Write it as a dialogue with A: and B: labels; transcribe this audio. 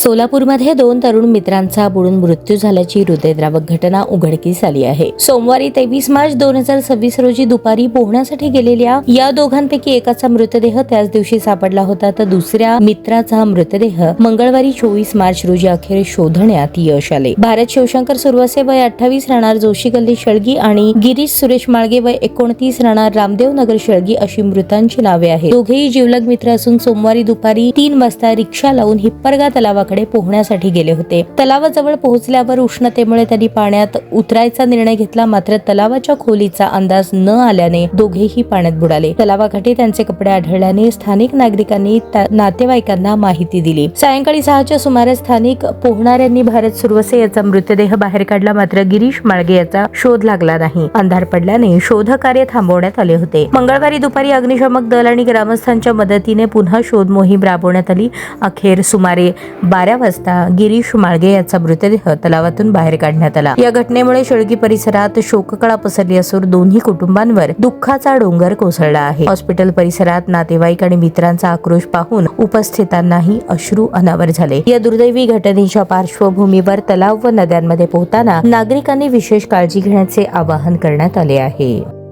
A: सोलापूरमध्ये 2 तरुण मित्रांचा बुडून मृत्यू झाल्याची हृदयद्रावक घटना उघडकीस आली आहे. सोमवारी 23 मार्च 2026 रोजी दुपारी पोहण्यासाठी गेलेल्या या दोघांपैकी एकाचा मृतदेह त्याच दिवशी सापडला होता, तर दुसऱ्या मित्राचा मृतदेह मंगळवारी 24 मार्च रोजी अखेर शोधण्यात यश आले. भारत शिवशंकर सुरवसे वय 28 राहणार जोशी गल्ली शेळगी आणि गिरीश सुरेश माळगे वय 29 राहणार रामदेव नगर शेळगी अशी मृतांची नावे आहेत. दोघेही जिवलग मित्र असून सोमवारी दुपारी 3 वाजता रिक्षा लावून हिप्परगा तलावाकडे पोहण्यासाठी गेले होते. तलावाजवळ पोहोचल्यावर उष्णतेमुळे त्यांनी पाण्यात उतरायचा निर्णय घेतला, मात्र तलावाच्या खोलीचा अंदाज न आल्याने दोघेही पाण्यात बुडाले. तलावाकाठी त्यांचे कपडे आढळल्याने स्थानिक नागरिकांनी नातेवाईकांना माहिती दिली. सायंकाळी 6च्या सुमारास स्थानिक पोहणाऱ्यांनी भारत सुरवसे याचा मृतदेह बाहेर काढला, मात्र गिरीश माळगे याचा शोध लागला नाही. अंधार पडल्याने शोधकार्य थांबवण्यात आले होते. मंगळवारी दुपारी अग्निशमक दल आणि ग्रामस्थांच्या मदतीने पुन्हा शोध मोहीम राबवण्यात आली. अखेर सुमारे 12 वाजता गिरीश माळगे याचा मृतदेह तलावातून बाहेर काढण्यात आला. या घटनेमुळे शेळगी परिसरात शोककळा पसरली असून दोन्ही कुटुंबांवर दुःखाचा डोंगर कोसळला आहे. हॉस्पिटल परिसरात नातेवाईक आणि मित्रांचा आक्रोश पाहून उपस्थितांनाही अश्रू अनावर झाले. या दुर्दैवी घटनेच्या पार्श्वभूमीवर तलाव व नद्यांमध्ये पोहताना नागरिकांनी विशेष काळजी घेण्याचे आवाहन करण्यात आले आहे.